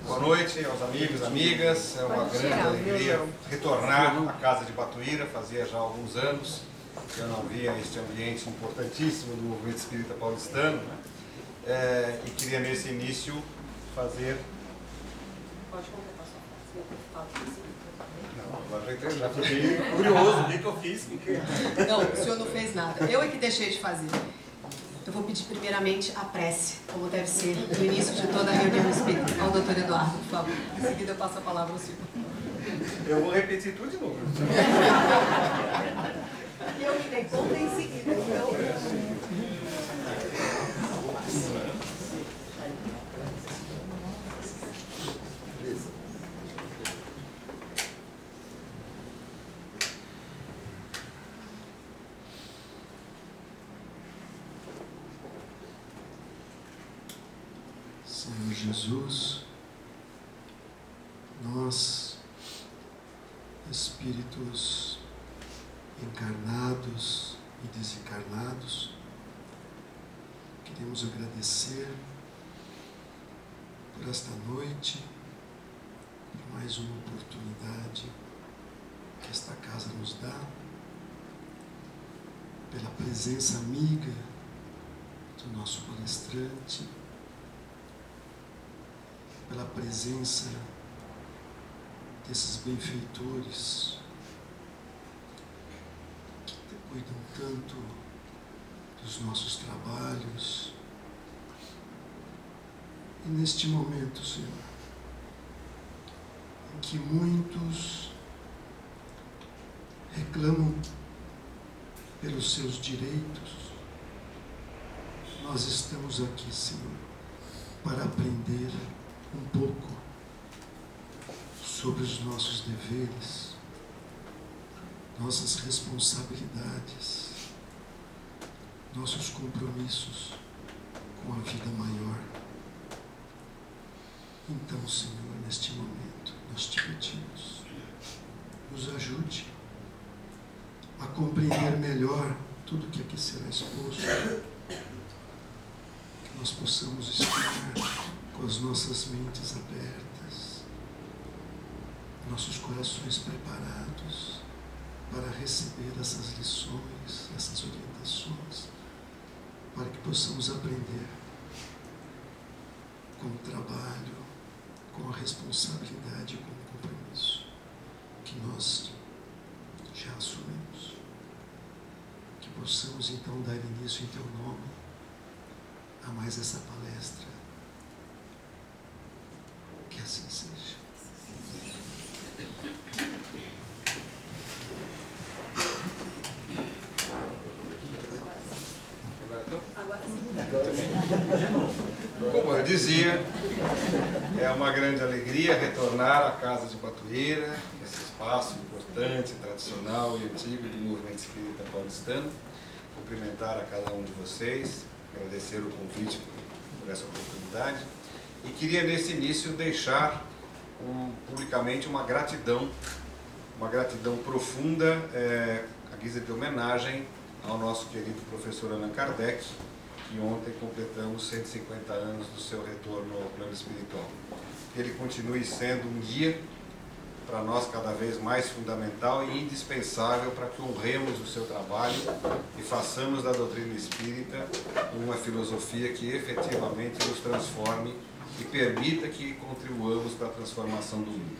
Boa noite aos amigos, amigas. É uma grande alegria retornar à Casa de Batuíra. Fazia já alguns anos que eu não via este ambiente importantíssimo do movimento espírita paulistano, né? E queria nesse início fazer... Pode completar sua frase. Não, agora já fiquei curioso, o que eu fiz? Não, o senhor não fez nada. Eu é que deixei de fazer. Eu vou pedir primeiramente a prece, como deve ser no início de toda a reunião espírita. Ao doutor Eduardo, por favor. Em seguida eu passo a palavra ao senhor. Eu vou repetir tudo de novo. Eu me dei conta em seguida, então... Senhor Jesus, nós, espíritos encarnados e desencarnados, queremos agradecer por esta noite, por mais uma oportunidade que esta casa nos dá, pela presença amiga do nosso palestrante, pela presença desses benfeitores que cuidam tanto dos nossos trabalhos. E neste momento, Senhor, em que muitos reclamam pelos seus direitos, nós estamos aqui, Senhor, para aprender um pouco sobre os nossos deveres, nossas responsabilidades, nossos compromissos com a vida maior. Então, Senhor, neste momento, nós te pedimos, nos ajude a compreender melhor tudo que aqui será exposto, que nós possamos estar com as nossas mentes abertas, nossos corações preparados para receber essas lições, essas orientações, para que possamos aprender com o trabalho, com a responsabilidade e com o compromisso que nós já assumimos. Que possamos então dar início em Teu nome a mais essa palestra. Que assim seja. Como eu dizia, é uma grande alegria retornar à Casa de Batuíra, esse espaço importante, tradicional e antigo do movimento espírita paulistano. Cumprimentar a cada um de vocês, agradecer o convite por essa oportunidade. E queria nesse início deixar publicamente uma gratidão profunda, à guisa de homenagem ao nosso querido professor Allan Kardec, que ontem completamos 150 anos do seu retorno ao plano espiritual. Que ele continue sendo um guia para nós cada vez mais fundamental e indispensável para que honremos o seu trabalho e façamos da doutrina espírita uma filosofia que efetivamente nos transforme e permita que contribuamos para a transformação do mundo.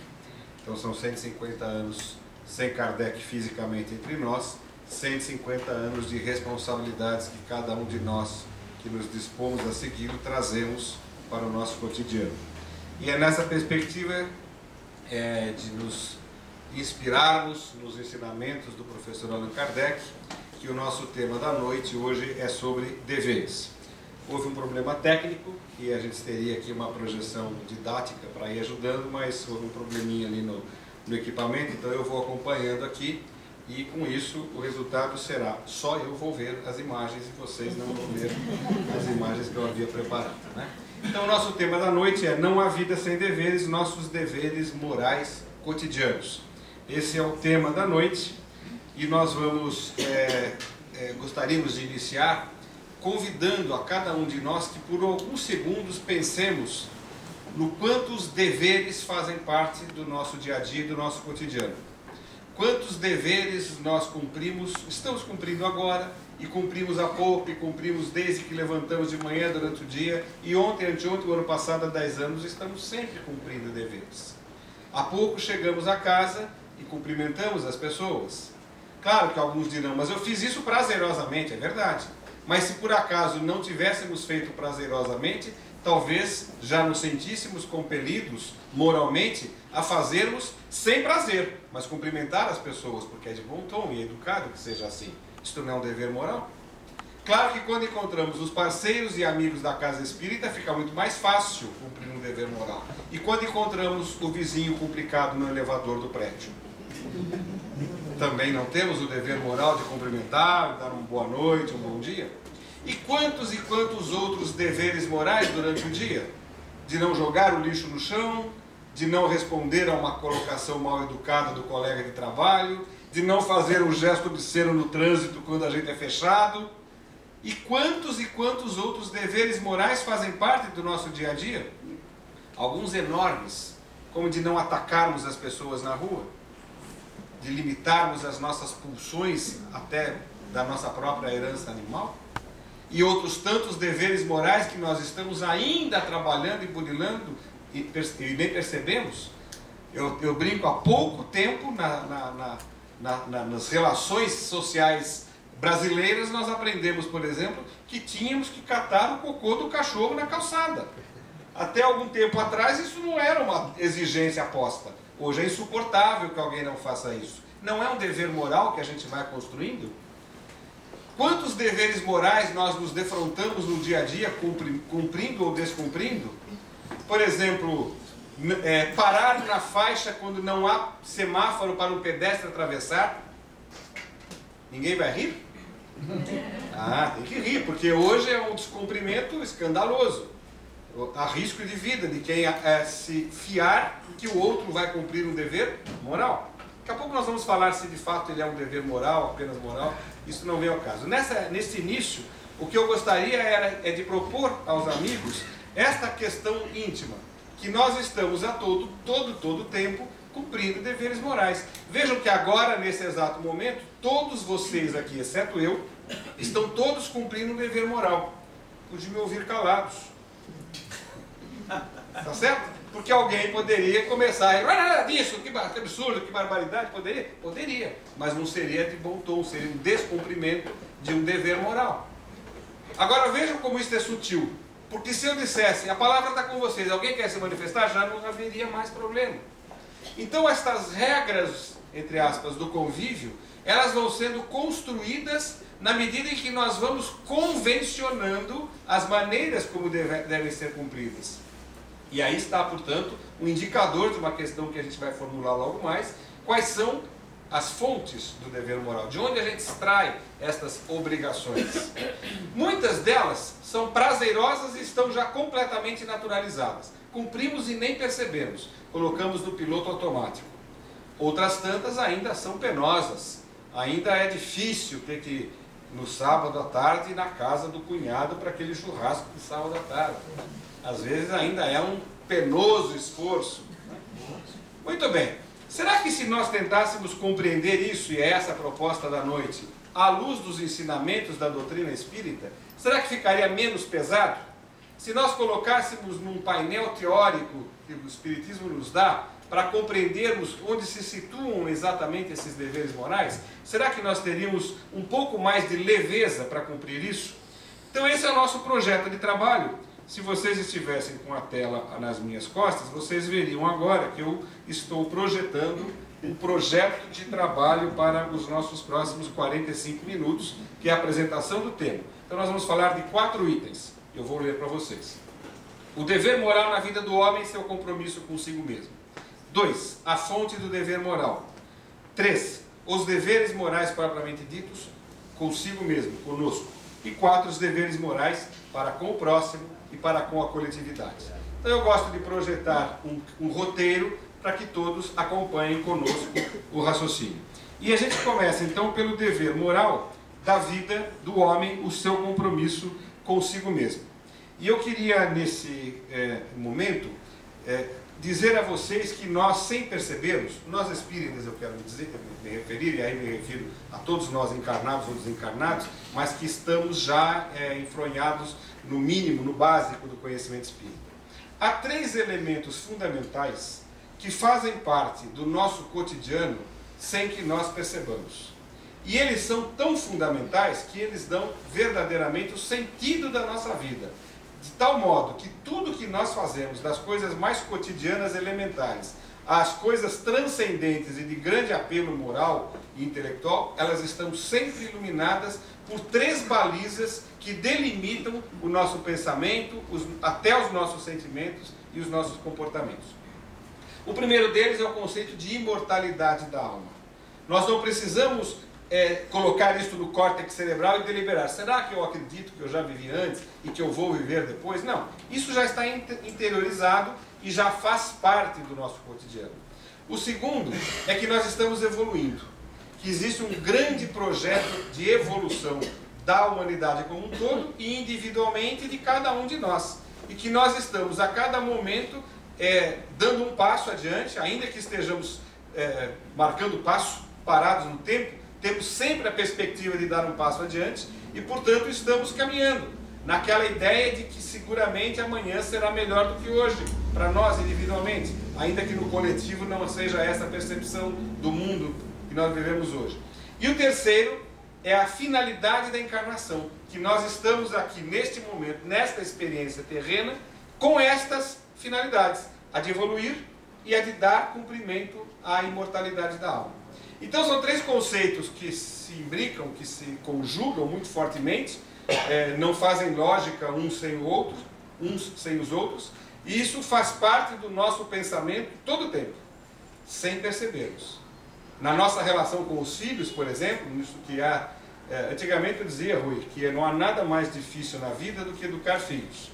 Então são 150 anos sem Kardec fisicamente entre nós, 150 anos de responsabilidades que cada um de nós que nos dispomos a segui-lo trazemos para o nosso cotidiano. E é nessa perspectiva de nos inspirarmos nos ensinamentos do professor Allan Kardec que o nosso tema da noite hoje é sobre deveres. Houve um problema técnico e a gente teria aqui uma projeção didática para ir ajudando, mas houve um probleminha ali no equipamento, então eu vou acompanhando aqui e com isso o resultado será só eu vou ver as imagens e vocês não vão ver as imagens que eu havia preparado, né? Então o nosso tema da noite é Não há vida sem deveres, nossos deveres morais cotidianos. Esse é o tema da noite e nós vamos, gostaríamos de iniciar convidando a cada um de nós que por alguns segundos pensemos no quanto os deveres fazem parte do nosso dia a dia e do nosso cotidiano. Quantos deveres nós cumprimos, estamos cumprindo agora, e cumprimos há pouco, e cumprimos desde que levantamos de manhã durante o dia, e ontem, anteontem, o ano passado, há 10 anos, estamos sempre cumprindo deveres. Há pouco chegamos a casa e cumprimentamos as pessoas. Claro que alguns dirão, mas eu fiz isso prazerosamente, é verdade. Mas se por acaso não tivéssemos feito prazerosamente, talvez já nos sentíssemos compelidos, moralmente, a fazermos sem prazer, mas cumprimentar as pessoas, porque é de bom tom e educado que seja assim. Isto não é um dever moral? Claro que quando encontramos os parceiros e amigos da casa espírita, fica muito mais fácil cumprir um dever moral. E quando encontramos o vizinho complicado no elevador do prédio? Também não temos o dever moral de cumprimentar, dar uma boa noite, um bom dia? E quantos outros deveres morais durante o dia? De não jogar o lixo no chão, de não responder a uma colocação mal educada do colega de trabalho, de não fazer um gesto obsceno no trânsito quando a gente é fechado. E quantos outros deveres morais fazem parte do nosso dia a dia? Alguns enormes, como de não atacarmos as pessoas na rua, de limitarmos as nossas pulsões até da nossa própria herança animal, e outros tantos deveres morais que nós estamos ainda trabalhando e burilando e nem percebemos. Eu brinco, há pouco tempo nas relações sociais brasileiras nós aprendemos, por exemplo, que tínhamos que catar o cocô do cachorro na calçada. Até algum tempo atrás isso não era uma exigência posta. Hoje é insuportável que alguém não faça isso. Não é um dever moral que a gente vai construindo? Quantos deveres morais nós nos defrontamos no dia a dia, cumprindo ou descumprindo? Por exemplo, parar na faixa quando não há semáforo para um pedestre atravessar. Ninguém vai rir? Ah, tem que rir, porque hoje é um descumprimento escandaloso. Há risco de vida de quem se fiar que o outro vai cumprir um dever moral. Daqui a pouco nós vamos falar se de fato ele é um dever moral, apenas moral. Isso não vem ao caso. Nesse início, o que eu gostaria é de propor aos amigos esta questão íntima, que nós estamos a todo tempo cumprindo deveres morais. Vejam que agora, nesse exato momento, todos vocês aqui, exceto eu, estão todos cumprindo um dever moral, o de me ouvir calados. Tá certo? Porque alguém poderia começar a nada disso, que absurdo, que barbaridade, poderia, mas não seria de bom tom, seria um descumprimento de um dever moral. Agora vejam como isso é sutil, porque se eu dissesse, a palavra está com vocês, alguém quer se manifestar, já não haveria mais problema. Então estas regras, entre aspas, do convívio, elas vão sendo construídas na medida em que nós vamos convencionando as maneiras como devem ser cumpridas. E aí está, portanto, um indicador de uma questão que a gente vai formular logo mais. Quais são as fontes do dever moral? De onde a gente extrai estas obrigações? Muitas delas são prazerosas e estão já completamente naturalizadas. Cumprimos e nem percebemos. Colocamos no piloto automático. Outras tantas ainda são penosas. Ainda é difícil ter que ir no sábado à tarde na casa do cunhado para aquele churrasco de sábado à tarde. Às vezes ainda é um penoso esforço. Muito bem. Será que se nós tentássemos compreender isso, e é essa a proposta da noite, à luz dos ensinamentos da doutrina espírita, será que ficaria menos pesado? Se nós colocássemos num painel teórico que o Espiritismo nos dá, para compreendermos onde se situam exatamente esses deveres morais, será que nós teríamos um pouco mais de leveza para cumprir isso? Então esse é o nosso projeto de trabalho. Se vocês estivessem com a tela nas minhas costas, vocês veriam agora que eu estou projetando um projeto de trabalho para os nossos próximos 45 minutos, que é a apresentação do tema. Então nós vamos falar de 4 itens. Eu vou ler para vocês. O dever moral na vida do homem e seu compromisso consigo mesmo. 2. A fonte do dever moral. 3. Os deveres morais propriamente ditos consigo mesmo, conosco. E 4. Os deveres morais para com o próximo e para com a coletividade. Então eu gosto de projetar um roteiro para que todos acompanhem conosco o raciocínio. E a gente começa então pelo dever moral da vida do homem, o seu compromisso consigo mesmo. E eu queria, nesse momento, dizer a vocês que nós, sem percebermos, nós espíritas, eu quero me referir, e aí me refiro a todos nós encarnados ou desencarnados, mas que estamos já enfronhados, no mínimo, no básico do conhecimento espírita. Há 3 elementos fundamentais que fazem parte do nosso cotidiano sem que nós percebamos. E eles são tão fundamentais que eles dão verdadeiramente o sentido da nossa vida. De tal modo que tudo que nós fazemos, das coisas mais cotidianas elementares, às coisas transcendentes e de grande apelo moral e intelectual, elas estão sempre iluminadas por 3 balizas que delimitam o nosso pensamento, até os nossos sentimentos e os nossos comportamentos. O primeiro deles é o conceito de imortalidade da alma. Nós não precisamos colocar isso no córtex cerebral e deliberar. Será que eu acredito que eu já vivi antes e que eu vou viver depois? Não. Isso já está interiorizado e já faz parte do nosso cotidiano. O segundo é que nós estamos evoluindo. Que existe um grande projeto de evolução da humanidade como um todo e individualmente de cada um de nós. E que nós estamos a cada momento dando um passo adiante, ainda que estejamos marcando passo, parados no tempo, temos sempre a perspectiva de dar um passo adiante e, portanto, estamos caminhando naquela ideia de que seguramente amanhã será melhor do que hoje, para nós individualmente, ainda que no coletivo não seja essa a percepção do mundo que nós vivemos hoje. E o terceiro é a finalidade da encarnação, que nós estamos aqui neste momento, nesta experiência terrena, com estas finalidades, a de evoluir e a de dar cumprimento à imortalidade da alma. Então são 3 conceitos que se imbricam, que se conjugam muito fortemente, não fazem lógica uns sem os outros, e isso faz parte do nosso pensamento todo o tempo, sem percebermos. Na nossa relação com os filhos, por exemplo, nisso que antigamente eu dizia, Rui, que não há nada mais difícil na vida do que educar filhos.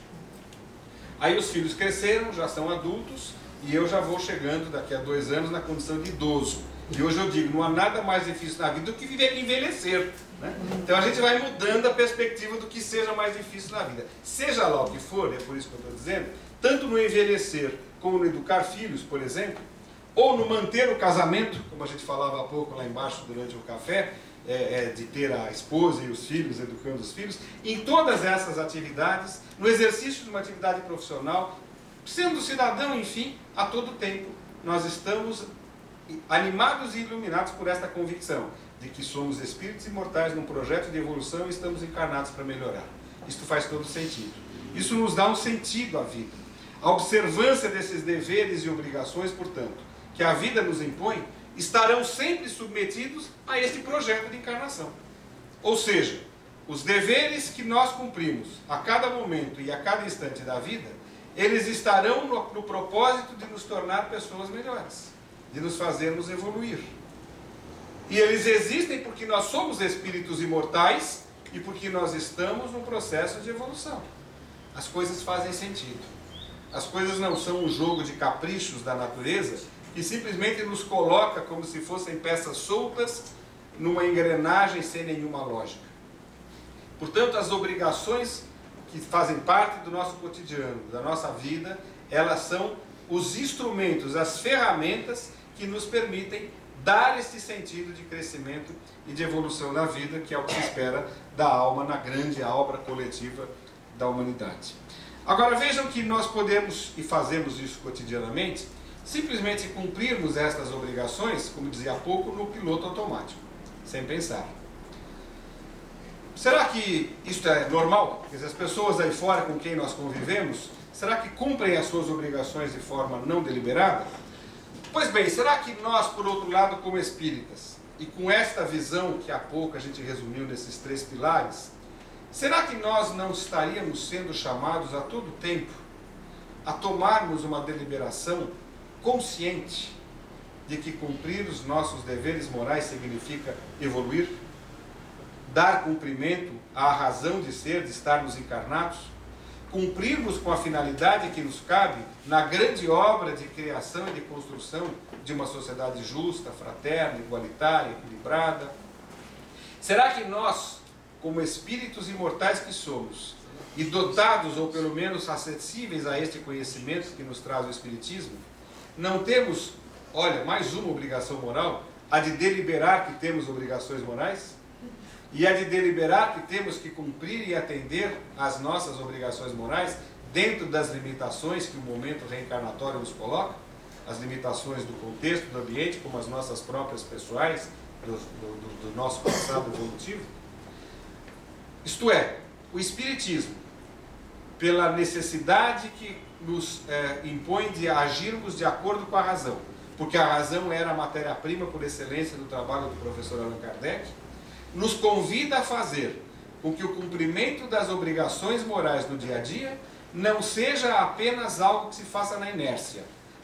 Aí os filhos cresceram, já são adultos, e eu já vou chegando daqui a 2 anos na condição de idoso. E hoje eu digo, não há nada mais difícil na vida do que envelhecer. Né? Então a gente vai mudando a perspectiva do que seja mais difícil na vida. Seja lá o que for, é por isso que eu estou dizendo, tanto no envelhecer como no educar filhos, por exemplo, ou no manter o casamento, como a gente falava há pouco lá embaixo durante o café, de ter a esposa e os filhos, educando os filhos, em todas essas atividades, no exercício de uma atividade profissional, sendo cidadão, enfim, a todo tempo, nós estamos animados e iluminados por esta convicção de que somos espíritos imortais num projeto de evolução e estamos encarnados para melhorar. Isto faz todo sentido. Isso nos dá um sentido à vida. A observância desses deveres e obrigações, portanto, que a vida nos impõe, estarão sempre submetidos a este projeto de encarnação. Ou seja, os deveres que nós cumprimos a cada momento e a cada instante da vida, eles estarão no propósito de nos tornar pessoas melhores, de nos fazermos evoluir. E eles existem porque nós somos espíritos imortais e porque nós estamos num processo de evolução. As coisas fazem sentido. As coisas não são um jogo de caprichos da natureza que simplesmente nos coloca como se fossem peças soltas numa engrenagem sem nenhuma lógica. Portanto, as obrigações que fazem parte do nosso cotidiano, da nossa vida, elas são os instrumentos, as ferramentas que nos permitem dar esse sentido de crescimento e de evolução na vida, que é o que se espera da alma na grande obra coletiva da humanidade. Agora vejam que nós podemos, e fazemos isso cotidianamente, simplesmente cumprirmos estas obrigações, como dizia há pouco, no piloto automático, sem pensar. Será que isto é normal? Quer dizer, as pessoas aí fora com quem nós convivemos, será que cumprem as suas obrigações de forma não deliberada? Pois bem, será que nós, por outro lado, como espíritas, e com esta visão que há pouco a gente resumiu nesses 3 pilares, será que nós não estaríamos sendo chamados a todo tempo a tomarmos uma deliberação consciente de que cumprir os nossos deveres morais significa evoluir? Dar cumprimento à razão de ser, de estarmos encarnados? Cumprirmos com a finalidade que nos cabe na grande obra de criação e de construção de uma sociedade justa, fraterna, igualitária, equilibrada? Será que nós, como espíritos imortais que somos, e dotados, ou pelo menos acessíveis a este conhecimento que nos traz o Espiritismo, não temos, olha, mais uma obrigação moral, a de deliberar que temos obrigações morais? E a de deliberar que temos que cumprir e atender às nossas obrigações morais dentro das limitações que o momento reencarnatório nos coloca? As limitações do contexto, do ambiente, como as nossas próprias pessoais, do nosso passado evolutivo? Isto é, o Espiritismo, pela necessidade que nos impõe de agirmos de acordo com a razão, porque a razão era a matéria-prima por excelência do trabalho do professor Allan Kardec, nos convida a fazer com que o cumprimento das obrigações morais do dia a dia não seja apenas algo que se faça na inércia,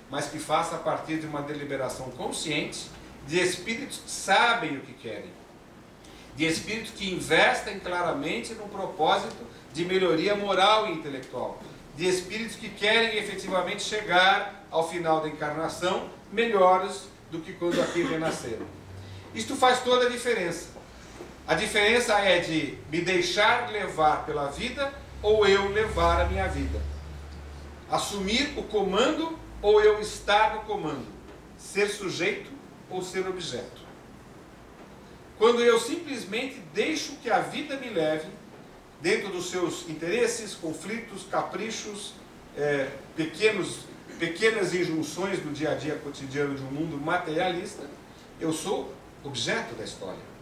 mas que faça a partir de uma deliberação consciente de espíritos que sabem o que querem, de espíritos que investem claramente no propósito de melhoria moral e intelectual, de espíritos que querem efetivamente chegar ao final da encarnação melhores do que quando aqui renasceram. Isto faz toda a diferença. A diferença é de me deixar levar pela vida ou eu levar a minha vida. Assumir o comando ou eu estar no comando. Ser sujeito ou ser objeto. Quando eu simplesmente deixo que a vida me leve, dentro dos seus interesses, conflitos, caprichos, pequenas injunções do dia a dia cotidiano de um mundo materialista, eu sou objeto da história.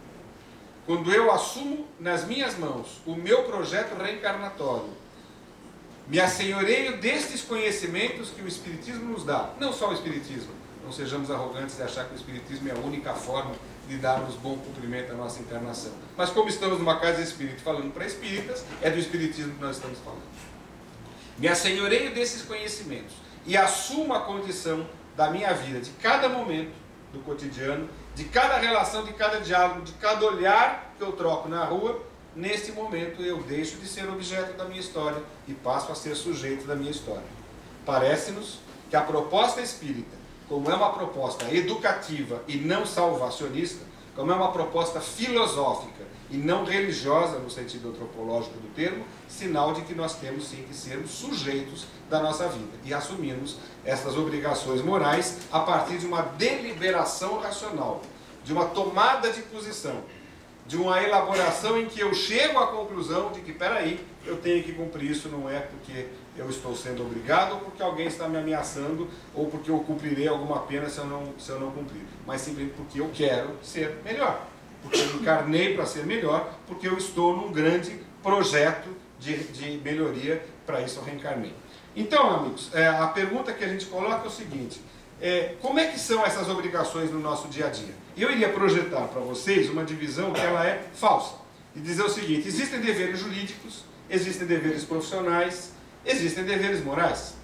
Quando eu assumo nas minhas mãos o meu projeto reencarnatório, me assenhoreio destes conhecimentos que o Espiritismo nos dá, não só o Espiritismo, não sejamos arrogantes de achar que o Espiritismo é a única forma de darmos bom cumprimento à nossa encarnação. Mas como estamos numa casa espírita falando para espíritas, é do Espiritismo que nós estamos falando. Me assenhoreio desses conhecimentos e assumo a condição da minha vida, de cada momento do cotidiano, de cada relação, de cada diálogo, de cada olhar que eu troco na rua. Neste momento eu deixo de ser objeto da minha história e passo a ser sujeito da minha história. Parece-nos que a proposta espírita, como é uma proposta educativa e não salvacionista, como é uma proposta filosófica e não religiosa no sentido antropológico do termo, sinal de que nós temos sim que sermos sujeitos da nossa vida e assumirmos essas obrigações morais a partir de uma deliberação racional, de uma tomada de posição, de uma elaboração em que eu chego à conclusão de que, peraí, eu tenho que cumprir isso, não é porque eu estou sendo obrigado ou porque alguém está me ameaçando ou porque eu cumprirei alguma pena se eu não cumprir, mas simplesmente porque eu quero ser melhor, porque eu encarnei para ser melhor, porque eu estou num grande projeto de melhoria, para isso eu reencarnei. Então, amigos, a pergunta que a gente coloca é o seguinte: como é que são essas obrigações no nosso dia a dia? Eu iria projetar para vocês uma divisão que ela é falsa, e dizer o seguinte: existem deveres jurídicos, existem deveres profissionais, existem deveres morais.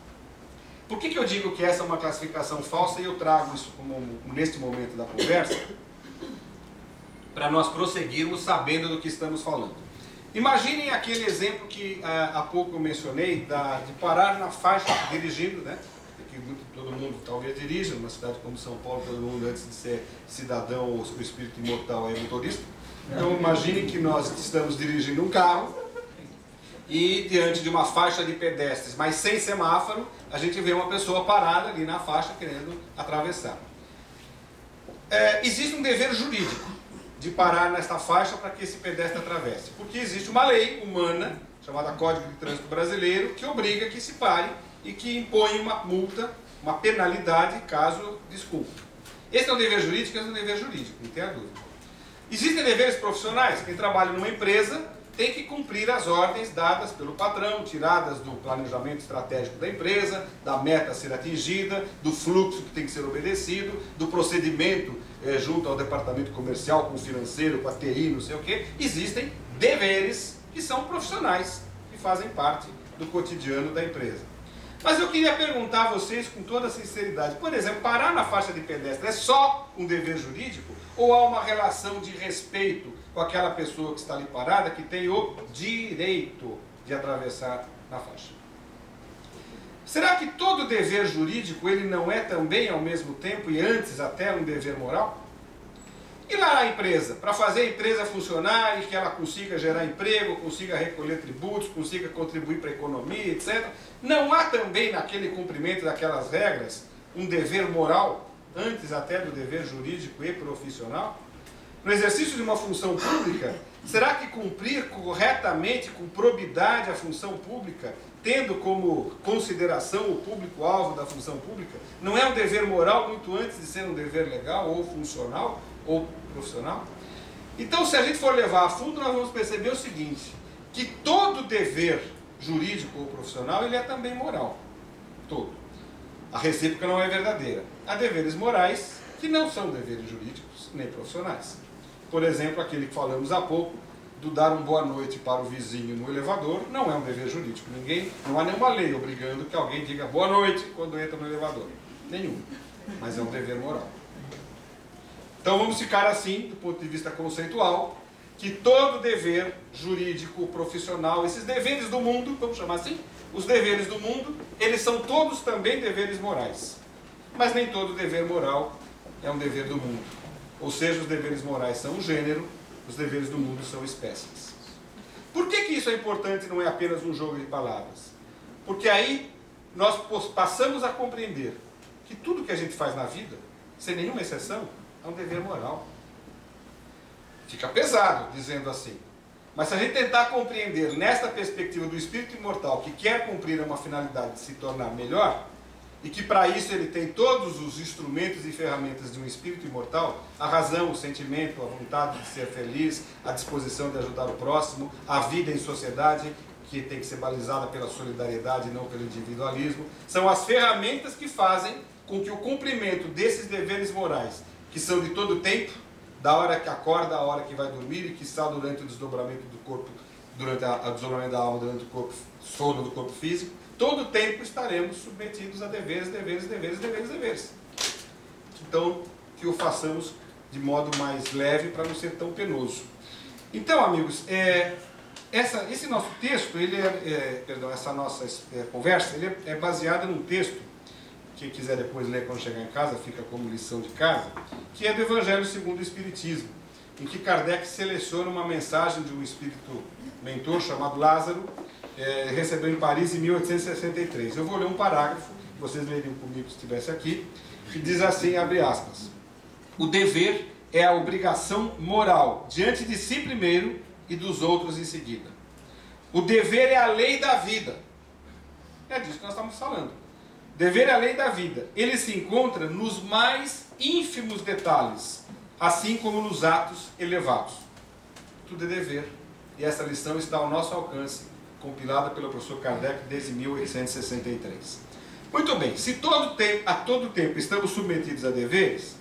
Por que eu digo que essa é uma classificação falsa e eu trago isso neste momento da conversa? Para nós prosseguirmos sabendo do que estamos falando. Imaginem aquele exemplo que há pouco eu mencionei, de parar na faixa dirigindo, né? Todo mundo talvez dirija, numa cidade como São Paulo, todo mundo antes de ser cidadão ou o espírito imortal é motorista. Então imagine que nós estamos dirigindo um carro e diante de uma faixa de pedestres, mas sem semáforo, a gente vê uma pessoa parada ali na faixa querendo atravessar. Existe um dever jurídico de parar nesta faixa para que esse pedestre atravesse, porque existe uma lei humana, chamada Código de Trânsito Brasileiro, que obriga que se pare e que impõe uma multa, uma penalidade, caso descumpra. Esse é um dever jurídico, esse é um dever jurídico, não tenha dúvida. Existem deveres profissionais. Quem trabalha numa empresa tem que cumprir as ordens dadas pelo patrão, tiradas do planejamento estratégico da empresa, da meta a ser atingida, do fluxo que tem que ser obedecido, do procedimento junto ao departamento comercial, com o financeiro, com a TI, não sei o quê. Existem deveres que são profissionais, que fazem parte do cotidiano da empresa. Mas eu queria perguntar a vocês com toda sinceridade, por exemplo, parar na faixa de pedestre é só um dever jurídico ou há uma relação de respeito com aquela pessoa que está ali parada, que tem o direito de atravessar na faixa? Será que todo dever jurídico ele não é também ao mesmo tempo e antes até um dever moral? E lá na empresa, para fazer a empresa funcionar e que ela consiga gerar emprego, consiga recolher tributos, consiga contribuir para a economia, etc. Não há também naquele cumprimento daquelas regras um dever moral, antes até do dever jurídico e profissional? No exercício de uma função pública, será que cumprir corretamente, com probidade a função pública, tendo como consideração o público-alvo da função pública, não é um dever moral muito antes de ser um dever legal ou funcional ou profissional? Então, se a gente for levar a fundo, nós vamos perceber o seguinte, que todo dever jurídico ou profissional, ele é também moral. Todo. A recíproca não é verdadeira. Há deveres morais que não são deveres jurídicos nem profissionais. Por exemplo, aquele que falamos há pouco, do dar uma boa noite para o vizinho no elevador, não é um dever jurídico. Não há nenhuma lei obrigando que alguém diga boa noite quando entra no elevador. Nenhum. Mas é um dever moral. Então vamos ficar assim, do ponto de vista conceitual, que todo dever jurídico, profissional, esses deveres do mundo, vamos chamar assim, os deveres do mundo, eles são todos também deveres morais. Mas nem todo dever moral é um dever do mundo. Ou seja, os deveres morais são um gênero, os deveres do mundo são espécies. Por que isso é importante e não é apenas um jogo de palavras? Porque aí nós passamos a compreender que tudo que a gente faz na vida, sem nenhuma exceção, é um dever moral. Fica pesado dizendo assim. Mas se a gente tentar compreender nesta perspectiva do espírito imortal que quer cumprir uma finalidade de se tornar melhor, e que para isso ele tem todos os instrumentos e ferramentas de um espírito imortal, a razão, o sentimento, a vontade de ser feliz, a disposição de ajudar o próximo, a vida em sociedade, que tem que ser balizada pela solidariedade e não pelo individualismo, são as ferramentas que fazem com que o cumprimento desses deveres morais, que são de todo tempo, da hora que acorda, à hora que vai dormir e que está durante o desdobramento do corpo, durante o desdobramento da alma, durante o sono do corpo físico, todo o tempo estaremos submetidos a deveres. Então, que o façamos de modo mais leve para não ser tão penoso. Então, amigos, esse nosso texto, essa nossa conversa, ele é baseada num texto, quem quiser depois ler quando chegar em casa, fica como lição de casa, que é do Evangelho segundo o Espiritismo, em que Kardec seleciona uma mensagem de um espírito mentor chamado Lázaro, recebeu em Paris em 1863. Eu vou ler um parágrafo, vocês leriam comigo se estivesse aqui, que diz assim, abre aspas: o dever é a obrigação moral diante de si primeiro e dos outros em seguida. O dever é a lei da vida. É disso que nós estamos falando. Dever é a lei da vida. Ele se encontra nos mais ínfimos detalhes, assim como nos atos elevados. Tudo é dever. E essa lição está ao nosso alcance, compilada pelo professor Kardec desde 1863. Muito bem, se a todo tempo estamos submetidos a deveres,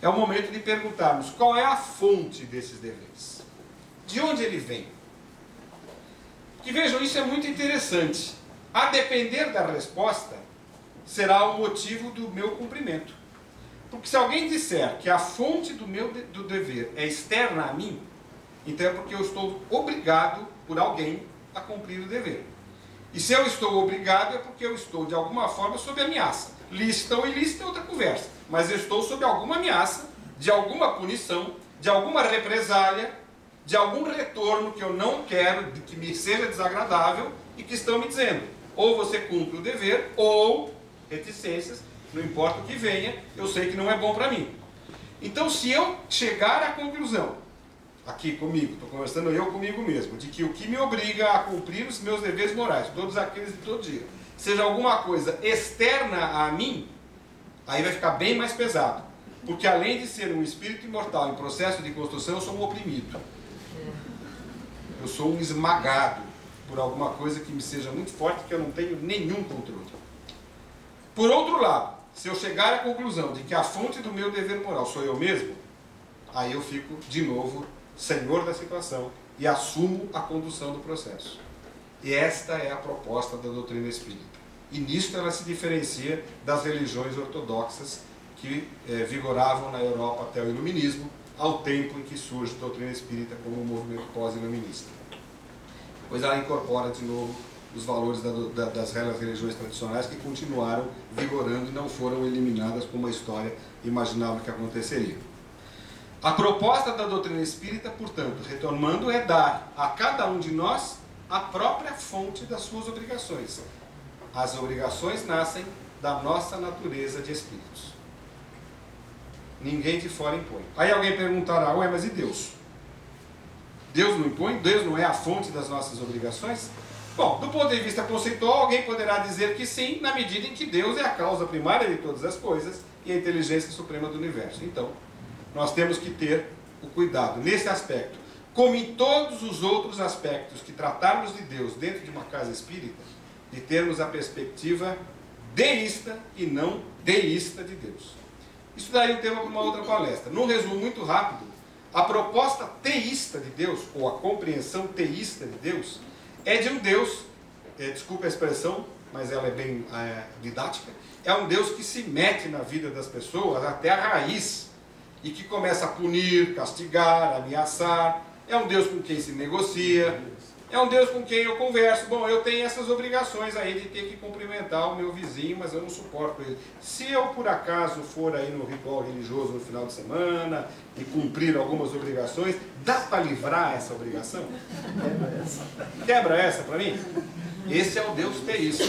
é o momento de perguntarmos qual é a fonte desses deveres. De onde ele vem? Que vejam, isso é muito interessante. A depender da resposta, será o motivo do meu cumprimento. Porque se alguém disser que a fonte do dever é externa a mim, então é porque eu estou obrigado por alguém a cumprir o dever. E se eu estou obrigado é porque eu estou de alguma forma sob ameaça. Lícita ou ilícita é outra conversa, mas eu estou sob alguma ameaça, de alguma punição, de alguma represália, de algum retorno que eu não quero, que me seja desagradável e que estão me dizendo, ou você cumpre o dever, ou reticências, não importa o que venha, eu sei que não é bom para mim. Então, se eu chegar à conclusão, aqui comigo, estou conversando eu comigo mesmo, de que o que me obriga a cumprir os meus deveres morais, todos aqueles de todo dia, seja alguma coisa externa a mim, aí vai ficar bem mais pesado. Porque além de ser um espírito imortal em processo de construção, eu sou um oprimido. Eu sou um esmagado por alguma coisa que me seja muito forte, que eu não tenho nenhum controle. Por outro lado, se eu chegar à conclusão de que a fonte do meu dever moral sou eu mesmo, aí eu fico, de novo, senhor da situação e assumo a condução do processo. E esta é a proposta da doutrina espírita. E nisto ela se diferencia das religiões ortodoxas que vigoravam na Europa até o Iluminismo, ao tempo em que surge a doutrina espírita como um movimento pós-iluminista. Pois ela incorpora de novo os valores das religiões tradicionais que continuaram vigorando e não foram eliminadas como a história imaginava que aconteceria. A proposta da doutrina espírita, portanto, retomando, é dar a cada um de nós a própria fonte das suas obrigações. As obrigações nascem da nossa natureza de espíritos. Ninguém de fora impõe. Aí alguém perguntará, ué, mas e Deus? Deus não impõe? Deus não é a fonte das nossas obrigações? Bom, do ponto de vista conceitual, alguém poderá dizer que sim, na medida em que Deus é a causa primária de todas as coisas e a inteligência suprema do universo. Então, nós temos que ter o cuidado nesse aspecto, como em todos os outros aspectos que tratarmos de Deus dentro de uma casa espírita, de termos a perspectiva deísta e não deísta de Deus. Isso daí é um tema para uma outra palestra. Num resumo muito rápido, a proposta teísta de Deus, ou a compreensão teísta de Deus, é de um Deus, desculpa a expressão, mas ela é bem didática, é um Deus que se mete na vida das pessoas até a raiz, e que começa a punir, castigar, ameaçar. É um Deus com quem se negocia, é um Deus com quem eu converso. Bom, eu tenho essas obrigações aí de ter que cumprimentar o meu vizinho, mas eu não suporto ele. Se eu por acaso for aí no ritual religioso no final de semana e cumprir algumas obrigações, dá para livrar essa obrigação? Quebra essa para mim? Esse é o Deus teísta.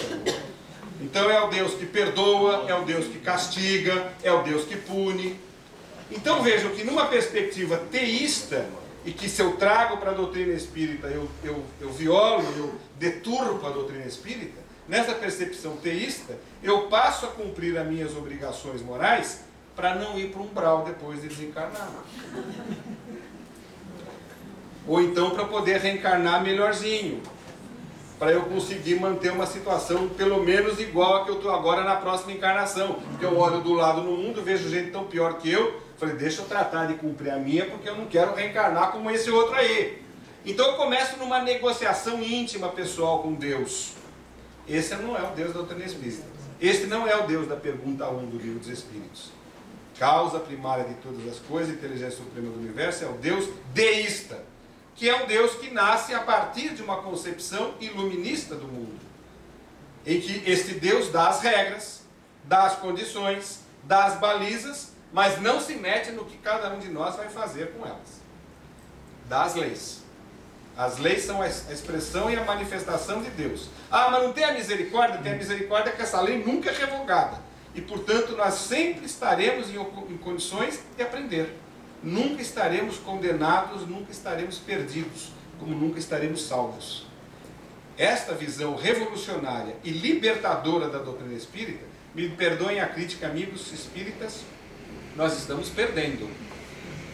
Então é o Deus que perdoa, é o Deus que castiga, é o Deus que pune. Então vejam que numa perspectiva teísta, e que se eu trago para a doutrina espírita, eu violo, eu deturpo a doutrina espírita, nessa percepção teísta, eu passo a cumprir as minhas obrigações morais para não ir para o umbral depois de desencarnar. Ou então para poder reencarnar melhorzinho, para eu conseguir manter uma situação pelo menos igual a que eu estou agora na próxima encarnação. Porque eu olho do lado no mundo, vejo gente tão pior que eu, falei, deixa eu tratar de cumprir a minha, porque eu não quero reencarnar como esse outro aí. Então eu começo numa negociação íntima, pessoal, com Deus. Esse não é o Deus da doutrina espírita. Este não é o Deus da pergunta 1 do Livro dos Espíritos. Causa primária de todas as coisas, inteligência suprema do universo, é o Deus deísta, que é um Deus que nasce a partir de uma concepção iluminista do mundo, em que este Deus dá as regras, dá as condições, dá as balizas, mas não se mete no que cada um de nós vai fazer com elas. Dá as leis. As leis são a expressão e a manifestação de Deus. Ah, mas não tem a misericórdia? Tem a misericórdia que essa lei nunca é revogada. E, portanto, nós sempre estaremos em condições de aprender. Nunca estaremos condenados, nunca estaremos perdidos, como nunca estaremos salvos. Esta visão revolucionária e libertadora da doutrina espírita, me perdoem a crítica, amigos espíritas, nós estamos perdendo,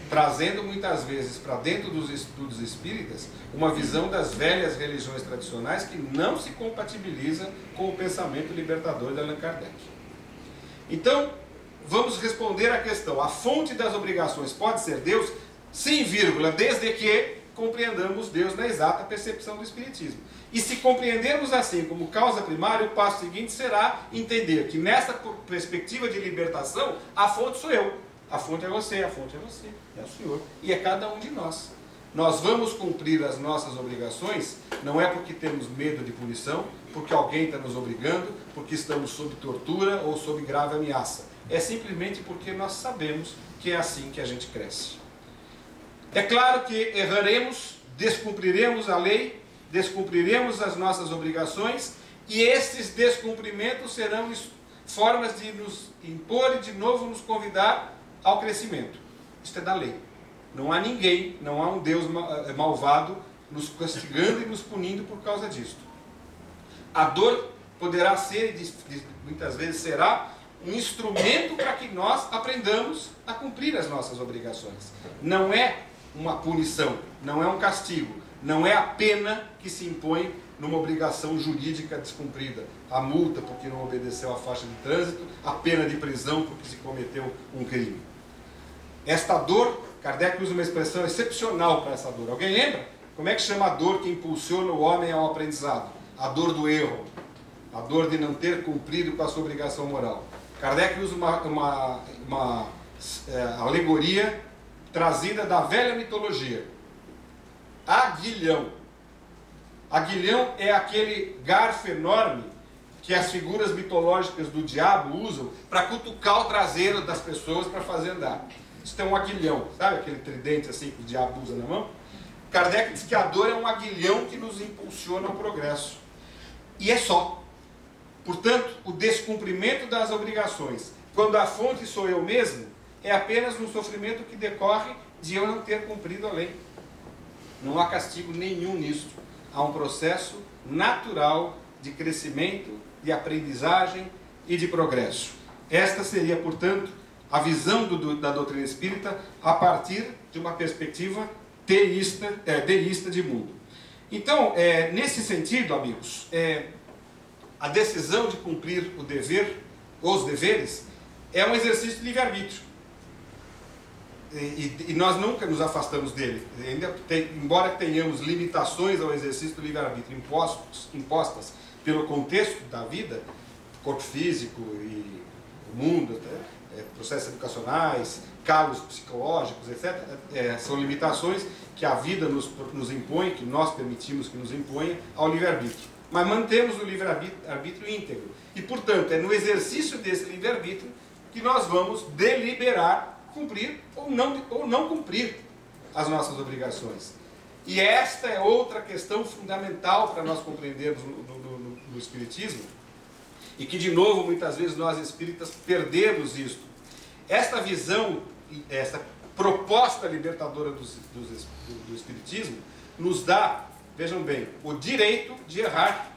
trazendo muitas vezes para dentro dos estudos espíritas uma visão das velhas religiões tradicionais que não se compatibiliza com o pensamento libertador de Allan Kardec. Então, vamos responder à questão, a fonte das obrigações pode ser Deus? Sim, vírgula, desde que compreendamos Deus na exata percepção do Espiritismo. E se compreendermos assim como causa primária, o passo seguinte será entender que nessa perspectiva de libertação, a fonte sou eu, a fonte é você, a fonte é você, é o Senhor, e é cada um de nós. Nós vamos cumprir as nossas obrigações, não é porque temos medo de punição, porque alguém está nos obrigando, porque estamos sob tortura ou sob grave ameaça. É simplesmente porque nós sabemos que é assim que a gente cresce. É claro que erraremos, descumpriremos a lei, descumpriremos as nossas obrigações, e esses descumprimentos serão formas de nos impor e de novo nos convidar ao crescimento. Isto é da lei. Não há ninguém, não há um Deus malvado nos castigando e nos punindo por causa disto. A dor poderá ser, muitas vezes será, um instrumento para que nós aprendamos a cumprir as nossas obrigações. Não é uma punição, não é um castigo, não é a pena que se impõe numa obrigação jurídica descumprida. A multa porque não obedeceu à faixa de trânsito, a pena de prisão porque se cometeu um crime. Esta dor, Kardec usa uma expressão excepcional para essa dor. Alguém lembra? Como é que chama a dor que impulsiona o homem ao aprendizado? A dor do erro, a dor de não ter cumprido com a sua obrigação moral. Kardec usa uma alegoria trazida da velha mitologia. Aguilhão. Aguilhão é aquele garfo enorme que as figuras mitológicas do diabo usam para cutucar o traseiro das pessoas para fazer andar. Isso tem um aguilhão, sabe aquele tridente assim que o diabo usa na mão? Kardec diz que a dor é um aguilhão que nos impulsiona ao progresso. E é só. Portanto, o descumprimento das obrigações, quando a fonte sou eu mesmo, é apenas um sofrimento que decorre de eu não ter cumprido a lei. Não há castigo nenhum nisso. Há um processo natural de crescimento, de aprendizagem e de progresso. Esta seria, portanto, a visão da doutrina espírita a partir de uma perspectiva deísta de mundo. Então, nesse sentido, amigos, a decisão de cumprir o dever, os deveres, é um exercício de livre-arbítrio. E nós nunca nos afastamos dele. Embora tenhamos limitações ao exercício do livre-arbítrio impostas pelo contexto da vida, corpo físico e o mundo, processos educacionais, cargos psicológicos, etc., são limitações que a vida nos impõe, que nós permitimos que nos imponha ao livre-arbítrio. Mas mantemos o livre-arbítrio íntegro. E, portanto, é no exercício desse livre-arbítrio que nós vamos deliberar cumprir ou não cumprir as nossas obrigações. E esta é outra questão fundamental para nós compreendermos no Espiritismo, e que, de novo, muitas vezes nós espíritas perdemos isto. Esta visão, esta proposta libertadora do Espiritismo nos dá, vejam bem, o direito de errar.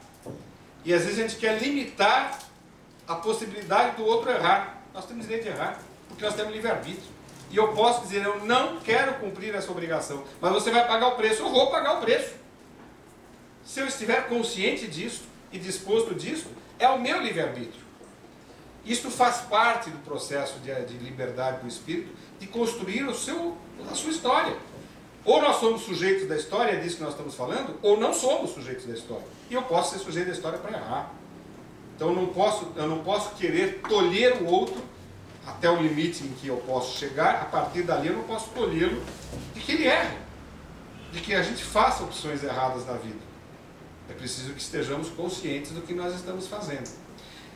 E às vezes a gente quer limitar a possibilidade do outro errar. Nós temos direito de errar, porque nós temos livre-arbítrio. E eu posso dizer, eu não quero cumprir essa obrigação, mas você vai pagar o preço. Eu vou pagar o preço. Se eu estiver consciente disso e disposto disso, é o meu livre-arbítrio. Isto faz parte do processo de liberdade do espírito, de construir a sua história. Ou nós somos sujeitos da história, é disso que nós estamos falando, ou não somos sujeitos da história. E eu posso ser sujeito da história para errar. Então eu não posso querer tolher o outro até o limite em que eu posso chegar. A partir dali eu não posso tolhê-lo de que ele erre, de que a gente faça opções erradas na vida. É preciso que estejamos conscientes do que nós estamos fazendo.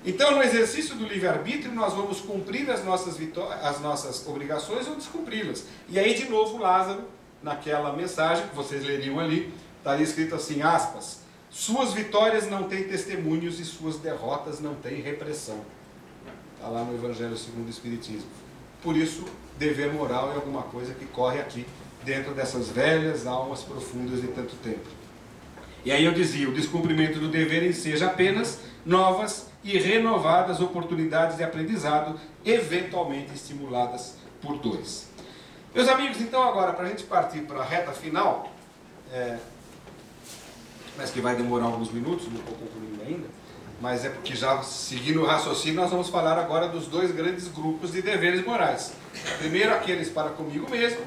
Então, no exercício do livre-arbítrio, nós vamos cumprir as nossas obrigações ou descumpri-las. E aí, de novo, Lázaro, naquela mensagem que vocês leriam ali, estaria escrito assim, aspas, suas vitórias não têm testemunhos e suas derrotas não têm repressão. Está lá no Evangelho segundo o Espiritismo. Por isso, dever moral é alguma coisa que corre aqui, dentro dessas velhas almas profundas de tanto tempo. E aí eu dizia, o descumprimento do dever enseja apenas novas e renovadas oportunidades de aprendizado, eventualmente estimuladas por dores. Meus amigos, então agora, para a gente partir para a reta final, mas que vai demorar alguns minutos, não estou concluindo ainda, mas é porque já seguindo o raciocínio, nós vamos falar agora dos dois grandes grupos de deveres morais. Primeiro aqueles para comigo mesmo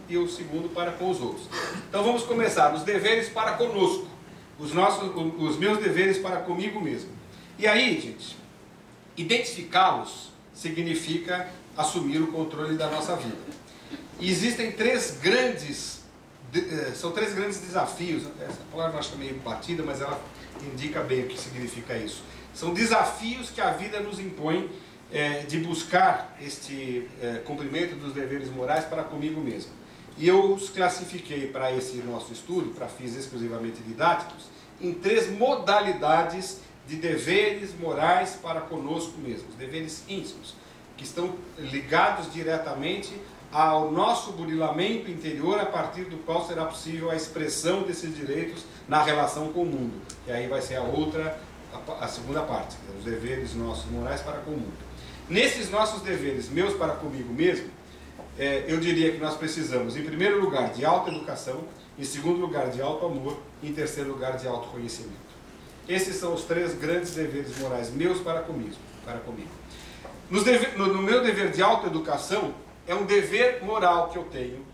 e o segundo para com os outros. Então vamos começar, os deveres para conosco, os meus deveres para comigo mesmo. E aí, gente, identificá-los significa assumir o controle da nossa vida. E existem são três grandes desafios. Essa palavra eu acho meio batida, mas ela indica bem o que significa isso. São desafios que a vida nos impõe de buscar este cumprimento dos deveres morais para comigo mesmo. E eu os classifiquei para esse nosso estudo, para fins exclusivamente didáticos, em três modalidades de deveres morais para conosco mesmos, deveres íntimos, que estão ligados diretamente ao nosso burilamento interior, a partir do qual será possível a expressão desses direitos na relação com o mundo. E aí vai ser a segunda parte, os deveres nossos morais para com o mundo. Nesses nossos deveres, meus para comigo mesmo, eu diria que nós precisamos, em primeiro lugar, de autoeducação, em segundo lugar, de autoamor, e em terceiro lugar, de autoconhecimento. Esses são os três grandes deveres morais meus para comigo. No meu dever de autoeducação, é um dever moral que eu tenho,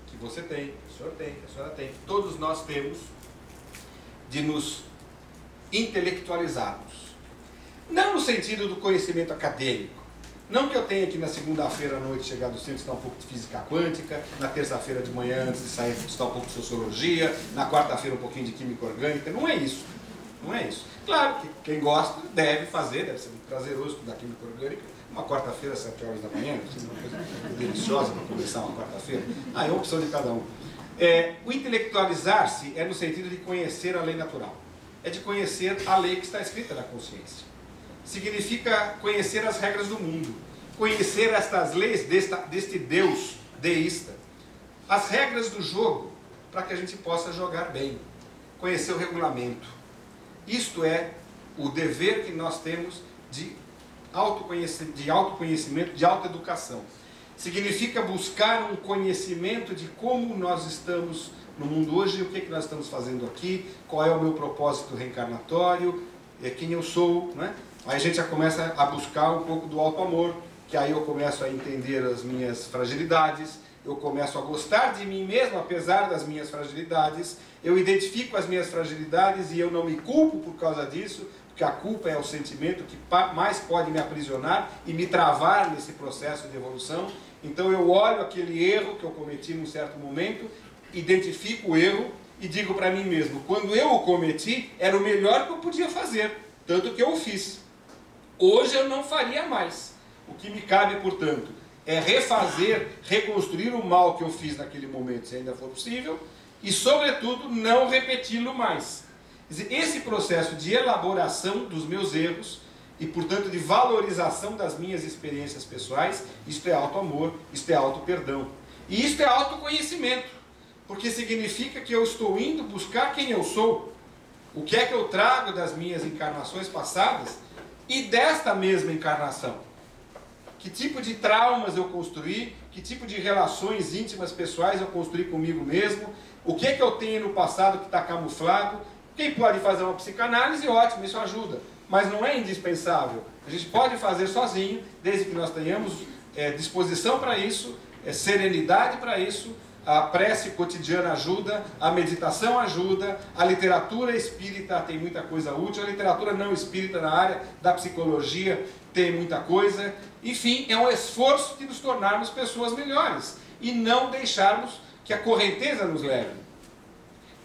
que você tem, que o senhor tem, que a senhora tem, que todos nós temos, de nos intelectualizarmos. Não no sentido do conhecimento acadêmico. Não que eu tenha aqui na segunda-feira à noite chegar do centro estudar um pouco de física quântica, na terça-feira de manhã antes de sair estudar um pouco de sociologia, na quarta-feira um pouquinho de química orgânica. Não é isso. Não é isso. Claro que quem gosta deve fazer, deve ser muito prazeroso estudar química orgânica, Uma quarta-feira, 7 horas da manhã, uma coisa deliciosa para começar uma quarta-feira. É opção de cada um. O intelectualizar-se é no sentido de conhecer a lei natural. É de conhecer a lei que está escrita na consciência. Significa conhecer as regras do mundo. Conhecer estas leis deste Deus deísta. As regras do jogo, para que a gente possa jogar bem. Conhecer o regulamento. Isto é o dever que nós temos de autoconhecimento, de autoeducação. Significa buscar um conhecimento de como nós estamos no mundo hoje, o que nós estamos fazendo aqui, qual é o meu propósito reencarnatório, quem eu sou, né? Aí a gente já começa a buscar um pouco do auto-amor, que aí eu começo a entender as minhas fragilidades, eu começo a gostar de mim mesmo, apesar das minhas fragilidades, eu identifico as minhas fragilidades e eu não me culpo por causa disso, porque a culpa é o sentimento que mais pode me aprisionar e me travar nesse processo de evolução. Então eu olho aquele erro que eu cometi num certo momento, identifico o erro e digo para mim mesmo, quando eu o cometi, era o melhor que eu podia fazer, tanto que eu o fiz. Hoje eu não faria mais. O que me cabe, portanto, é refazer, reconstruir o mal que eu fiz naquele momento, se ainda for possível, e, sobretudo, não repeti-lo mais. Quer dizer, esse processo de elaboração dos meus erros e, portanto, de valorização das minhas experiências pessoais, isto é auto-amor, isto é auto-perdão. E isto é autoconhecimento, porque significa que eu estou indo buscar quem eu sou, o que é que eu trago das minhas encarnações passadas e desta mesma encarnação. Que tipo de traumas eu construí, que tipo de relações íntimas pessoais eu construí comigo mesmo, o que é que eu tenho no passado que está camuflado. Quem pode fazer uma psicanálise, ótimo, isso ajuda, mas não é indispensável. A gente pode fazer sozinho, desde que nós tenhamos disposição para isso, serenidade para isso. A prece cotidiana ajuda, a meditação ajuda, a literatura espírita tem muita coisa útil, a literatura não espírita na área da psicologia tem muita coisa. Enfim, é um esforço de nos tornarmos pessoas melhores e não deixarmos que a correnteza nos leve.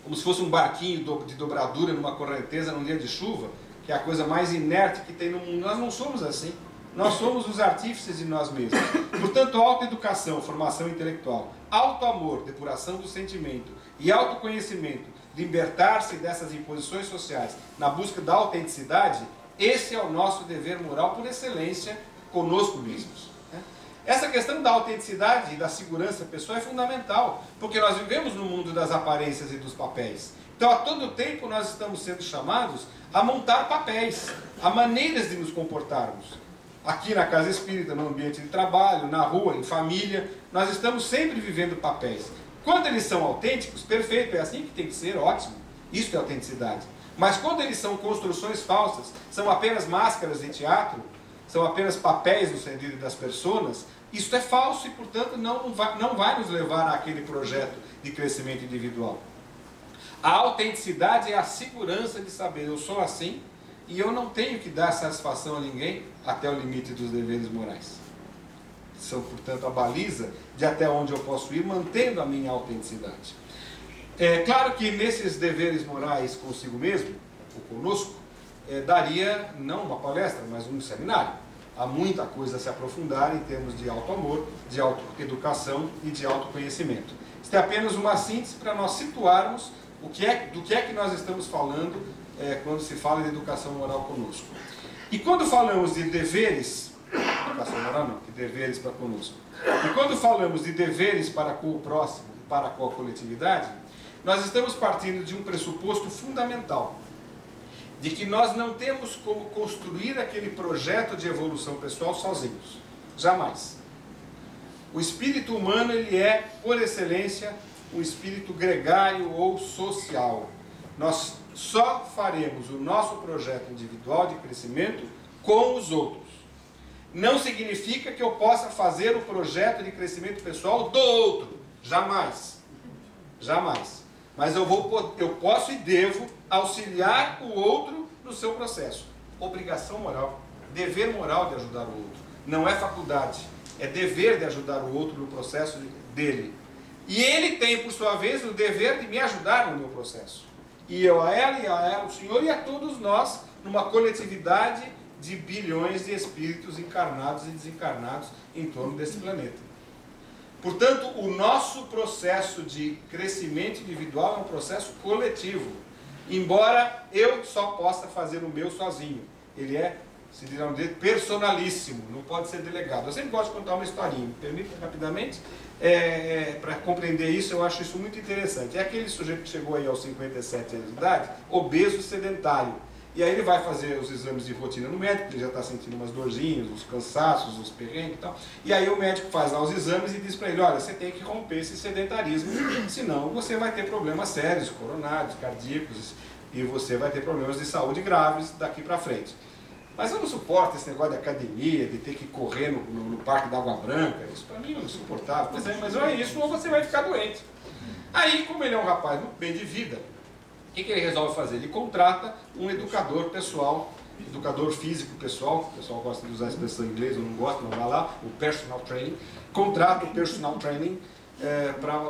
Como se fosse um barquinho de dobradura numa correnteza num dia de chuva, que é a coisa mais inerte que tem no mundo. Nós não somos assim. Nós somos os artífices de nós mesmos. Portanto, autoeducação, formação intelectual, autoamor, depuração do sentimento e autoconhecimento, libertar-se dessas imposições sociais na busca da autenticidade, esse é o nosso dever moral por excelência conosco mesmos. Essa questão da autenticidade e da segurança pessoal é fundamental, porque nós vivemos no mundo das aparências e dos papéis. Então, a todo tempo nós estamos sendo chamados a montar papéis, a maneiras de nos comportarmos. Aqui na casa espírita, no ambiente de trabalho, na rua, em família, nós estamos sempre vivendo papéis. Quando eles são autênticos, perfeito, é assim que tem que ser, ótimo. Isso é autenticidade. Mas quando eles são construções falsas, são apenas máscaras de teatro, são apenas papéis no sentido das personas, isso é falso e, portanto, não vai nos levar àquele projeto de crescimento individual. A autenticidade é a segurança de saber, eu sou assim, e eu não tenho que dar satisfação a ninguém até o limite dos deveres morais. São, portanto, a baliza de até onde eu posso ir, mantendo a minha autenticidade. É claro que nesses deveres morais consigo mesmo, ou conosco, daria, não uma palestra, mas um seminário. Há muita coisa a se aprofundar em termos de auto-amor, de autoeducação e de autoconhecimento. Isso é apenas uma síntese para nós situarmos do que é que nós estamos falando quando se fala de educação moral conosco. E quando falamos de deveres, educação moral não, de deveres para conosco, e quando falamos de deveres para com o próximo, para com a coletividade, nós estamos partindo de um pressuposto fundamental, de que nós não temos como construir aquele projeto de evolução pessoal sozinhos, jamais. O espírito humano, ele é, por excelência, um espírito gregário ou social. Nós só faremos o nosso projeto individual de crescimento com os outros. Não significa que eu possa fazer o projeto de crescimento pessoal do outro. Jamais. Jamais. Mas eu posso e devo auxiliar o outro no seu processo. Obrigação moral, dever moral de ajudar o outro. Não é faculdade, é dever de ajudar o outro no processo dele. E ele tem, por sua vez, o dever de me ajudar no meu processo. E eu a ela, o Senhor e a todos nós, numa coletividade de bilhões de espíritos encarnados e desencarnados em torno desse planeta. Portanto, o nosso processo de crescimento individual é um processo coletivo, embora eu só possa fazer o meu sozinho. Ele é, se dirá um direito, personalíssimo, não pode ser delegado. Eu sempre gosto de contar uma historinha, me permite rapidamente, para compreender isso. Eu acho isso muito interessante. É aquele sujeito que chegou aí aos 57 anos de idade, obeso, sedentário, e aí ele vai fazer os exames de rotina no médico, ele já está sentindo umas dorzinhas, uns cansaços, uns perrengues e tal, e aí o médico faz lá os exames e diz para ele: olha, você tem que romper esse sedentarismo, senão você vai ter problemas sérios, coronários, cardíacos, e você vai ter problemas de saúde graves daqui para frente. Mas eu não suporto esse negócio de academia, de ter que correr no Parque da Água Branca. Isso para mim é insuportável. Pois é, mas é isso, ou você vai ficar doente. Aí, como ele é um rapaz muito bem de vida, o que ele resolve fazer? Ele contrata um educador pessoal, educador físico pessoal. O pessoal gosta de usar a expressão em inglês, eu não gosto, não vai lá, o personal training. Contrata o personal training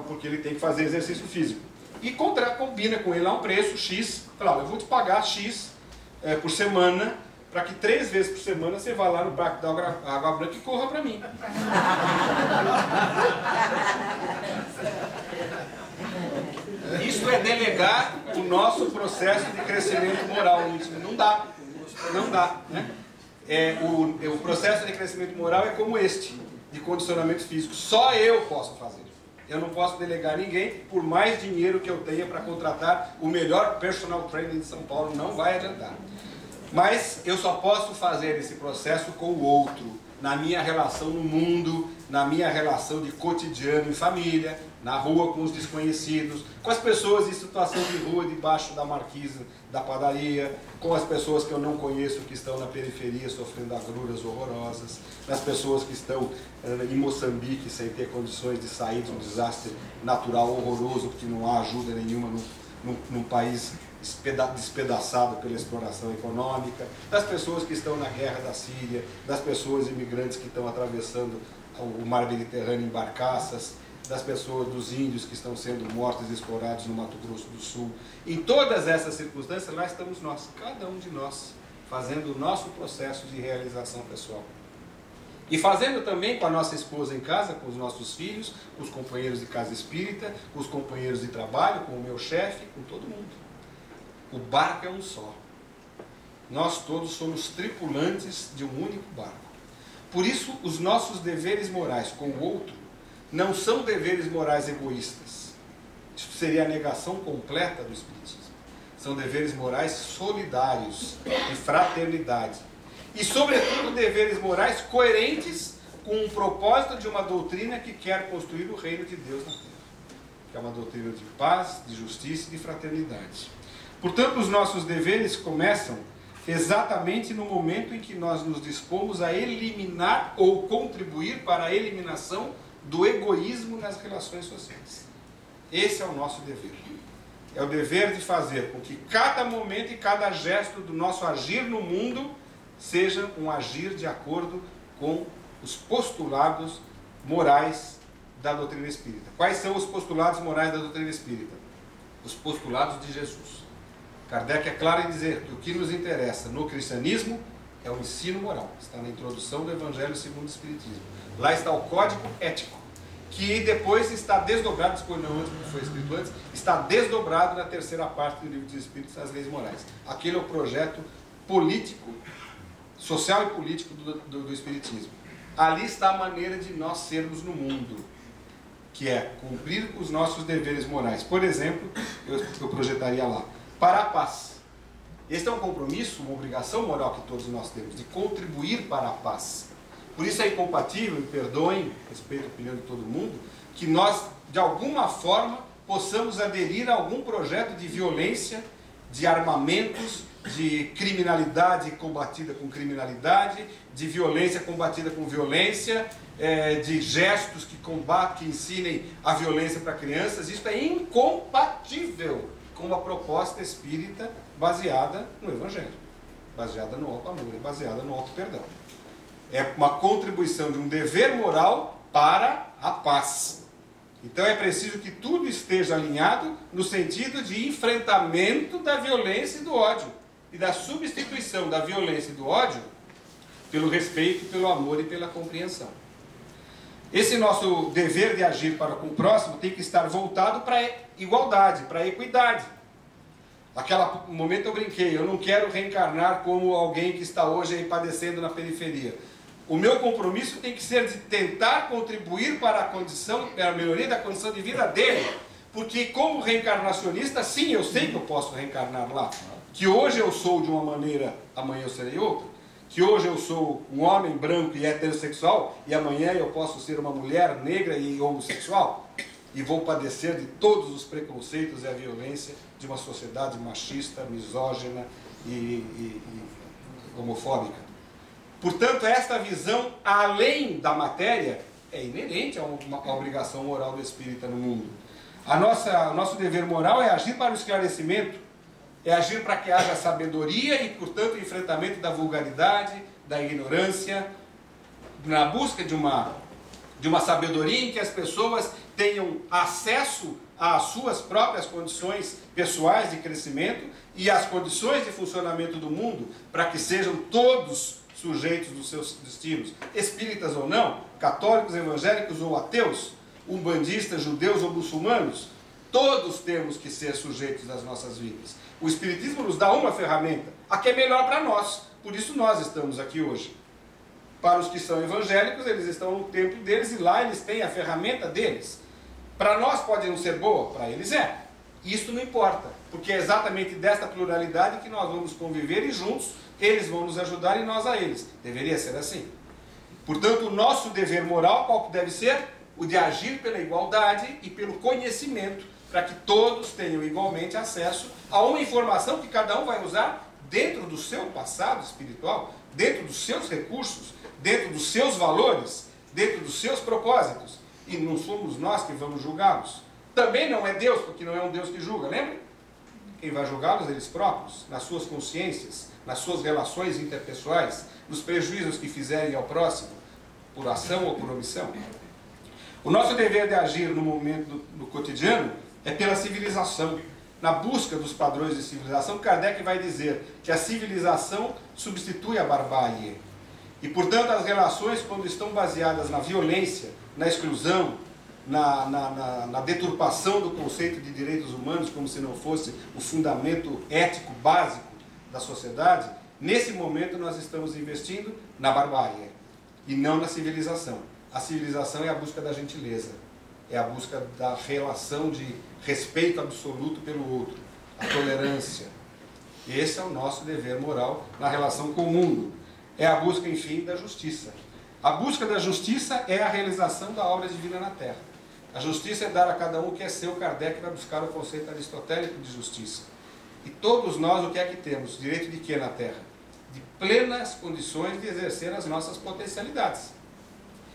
porque ele tem que fazer exercício físico. E combina com ele lá um preço X. Fala: olha, eu vou te pagar X por semana, para que 3 vezes por semana você vá lá no Parque da Água Branca e corra para mim. Isso é delegar o nosso processo de crescimento moral íntimo. Não dá. Não dá. Né? O processo de crescimento moral é como este, de condicionamento físico. Só eu posso fazer. Eu não posso delegar ninguém, por mais dinheiro que eu tenha para contratar o melhor personal trainer de São Paulo, não vai adiantar. Mas eu só posso fazer esse processo com o outro, na minha relação no mundo, na minha relação de cotidiano em família, na rua com os desconhecidos, com as pessoas em situação de rua debaixo da marquise da padaria, com as pessoas que eu não conheço que estão na periferia sofrendo agruras horrorosas, nas pessoas que estão em Moçambique sem ter condições de sair de um desastre natural horroroso, porque não há ajuda nenhuma num país despedaçado pela exploração econômica, das pessoas que estão na guerra da Síria, das pessoas imigrantes que estão atravessando o mar Mediterrâneo em barcaças, das pessoas, dos índios que estão sendo mortos e explorados no Mato Grosso do Sul. Em todas essas circunstâncias, lá estamos nós, cada um de nós, fazendo o nosso processo de realização pessoal. E fazendo também com a nossa esposa em casa, com os nossos filhos, com os companheiros de casa espírita, com os companheiros de trabalho, com o meu chefe, com todo mundo. O barco é um só. Nós todos somos tripulantes de um único barco. Por isso, os nossos deveres morais com o outro não são deveres morais egoístas. Isso seria a negação completa do Espiritismo. São deveres morais solidários, de fraternidade. E, sobretudo, deveres morais coerentes com o propósito de uma doutrina que quer construir o reino de Deus na Terra. Que é uma doutrina de paz, de justiça e de fraternidade. Portanto, os nossos deveres começam exatamente no momento em que nós nos dispomos a eliminar ou contribuir para a eliminação do egoísmo nas relações sociais. Esse é o nosso dever. É o dever de fazer com que cada momento e cada gesto do nosso agir no mundo seja um agir de acordo com os postulados morais da doutrina espírita. Quais são os postulados morais da doutrina espírita? Os postulados de Jesus. Kardec é claro em dizer que o que nos interessa no cristianismo é o ensino moral. Está na introdução do Evangelho segundo o Espiritismo. Lá está o código ético, que depois está desdobrado, depois não, antes, foi escrito antes, está desdobrado na terceira parte do Livro dos Espíritos, as leis morais. Aquele é o projeto político, social e político do Espiritismo. Ali está a maneira de nós sermos no mundo, que é cumprir os nossos deveres morais. Por exemplo, eu projetaria lá, para a paz. Este é um compromisso, uma obrigação moral que todos nós temos, de contribuir para a paz. Por isso é incompatível, me perdoem, respeito a opinião de todo mundo, que nós, de alguma forma, possamos aderir a algum projeto de violência, de armamentos, de criminalidade combatida com criminalidade, de violência combatida com violência, de gestos que ensinem a violência para crianças. Isso é incompatível com uma proposta espírita baseada no Evangelho, baseada no alto amor, baseada no alto perdão. É uma contribuição de um dever moral para a paz. Então é preciso que tudo esteja alinhado no sentido de enfrentamento da violência e do ódio, e da substituição da violência e do ódio pelo respeito, pelo amor e pela compreensão. Esse nosso dever de agir para com o próximo tem que estar voltado para a igualdade, para a equidade. Naquele momento eu brinquei, eu não quero reencarnar como alguém que está hoje aí padecendo na periferia. O meu compromisso tem que ser de tentar contribuir para a melhoria da condição de vida dele. Porque como reencarnacionista, sim, eu sei que eu posso reencarnar lá. Que hoje eu sou de uma maneira, amanhã eu serei outra. Que hoje eu sou um homem branco e heterossexual, e amanhã eu posso ser uma mulher negra e homossexual. E vou padecer de todos os preconceitos e a violência de uma sociedade machista, misógina e homofóbica. Portanto, esta visão, além da matéria, é inerente a uma obrigação moral do espírita no mundo. O nosso dever moral é agir para o esclarecimento, é agir para que haja sabedoria e, portanto, o enfrentamento da vulgaridade, da ignorância, na busca de uma sabedoria em que as pessoas tenham acesso às suas próprias condições pessoais de crescimento e às condições de funcionamento do mundo, para que sejam todos sujeitos dos seus destinos, espíritas ou não, católicos, evangélicos ou ateus, umbandistas, judeus ou muçulmanos, todos temos que ser sujeitos das nossas vidas. O Espiritismo nos dá uma ferramenta, a que é melhor para nós, por isso nós estamos aqui hoje. Para os que são evangélicos, eles estão no templo deles e lá eles têm a ferramenta deles. Para nós pode não ser boa, para eles é. Isso não importa, porque é exatamente desta pluralidade que nós vamos conviver e juntos eles vão nos ajudar e nós a eles. Deveria ser assim. Portanto, o nosso dever moral, qual que deve ser? O de agir pela igualdade e pelo conhecimento, para que todos tenham igualmente acesso a uma informação que cada um vai usar dentro do seu passado espiritual, dentro dos seus recursos, dentro dos seus valores, dentro dos seus propósitos. E não somos nós que vamos julgá-los. Também não é Deus, porque não é um Deus que julga, lembra? Quem vai julgá-los? Eles próprios, nas suas consciências, nas suas relações interpessoais, nos prejuízos que fizerem ao próximo, por ação ou por omissão. O nosso dever de agir no momento do cotidiano é pela civilização. Na busca dos padrões de civilização, Kardec vai dizer que a civilização substitui a barbárie. E, portanto, as relações, quando estão baseadas na violência, na exclusão, na deturpação do conceito de direitos humanos, como se não fosse o fundamento ético básico da sociedade, nesse momento nós estamos investindo na barbárie e não na civilização. A civilização é a busca da gentileza, é a busca da relação de respeito absoluto pelo outro, a tolerância. Esse é o nosso dever moral na relação com o mundo. É a busca, enfim, da justiça. A busca da justiça é a realização da obra divina na Terra. A justiça é dar a cada um o que é seu. Kardec vai buscar o conceito aristotélico de justiça. E todos nós o que é que temos? Direito de quê na Terra? De plenas condições de exercer as nossas potencialidades.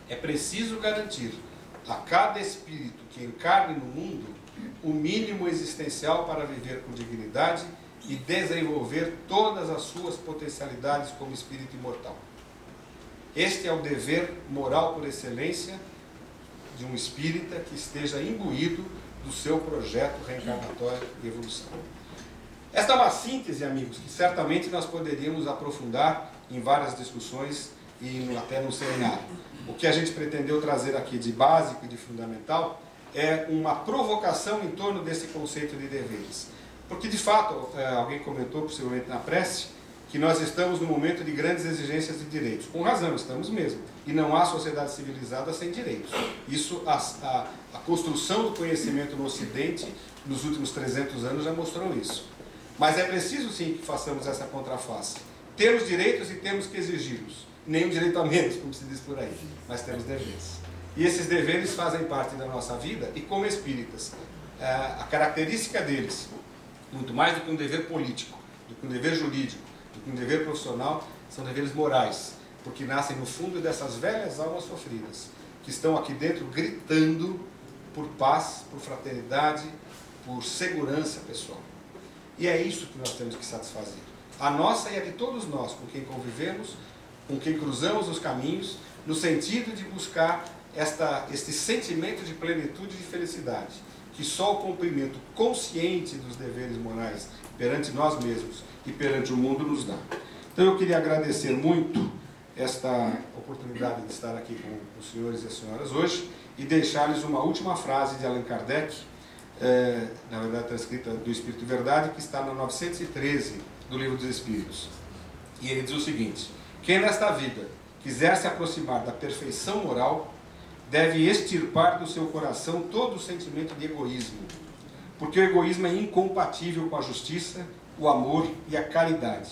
É preciso garantir a cada espírito que encarne no mundo o mínimo existencial para viver com dignidade e desenvolver todas as suas potencialidades como espírito imortal. Este é o dever moral por excelência de um espírita que esteja imbuído do seu projeto reencarnatório de evolução. Esta é uma síntese, amigos, que certamente nós poderíamos aprofundar em várias discussões e até no seminário. O que a gente pretendeu trazer aqui de básico e de fundamental é uma provocação em torno desse conceito de deveres. Porque, de fato, alguém comentou, possivelmente na prece, que nós estamos num momento de grandes exigências de direitos. Com razão, estamos mesmo. E não há sociedade civilizada sem direitos. Isso, a construção do conhecimento no Ocidente, nos últimos 300 anos, já mostrou isso. Mas é preciso, sim, que façamos essa contraface. Temos direitos e temos que exigi-los. Nenhum direito a menos, como se diz por aí. Mas temos deveres. E esses deveres fazem parte da nossa vida e, como espíritas, a característica deles, muito mais do que um dever político, do que um dever jurídico, do que um dever profissional, são deveres morais, porque nascem no fundo dessas velhas almas sofridas, que estão aqui dentro gritando por paz, por fraternidade, por segurança pessoal. E é isso que nós temos que satisfazer. A nossa e a de todos nós, com quem convivemos, com quem cruzamos os caminhos, no sentido de buscar este sentimento de plenitude e de felicidade, que só o cumprimento consciente dos deveres morais perante nós mesmos e perante o mundo nos dá. Então eu queria agradecer muito esta oportunidade de estar aqui com os senhores e as senhoras hoje e deixar-lhes uma última frase de Allan Kardec, na verdade está escrita do Espírito e Verdade, que está no 913 do Livro dos Espíritos. E ele diz o seguinte: quem nesta vida quiser se aproximar da perfeição moral, deve extirpar do seu coração todo o sentimento de egoísmo, porque o egoísmo é incompatível com a justiça, o amor e a caridade.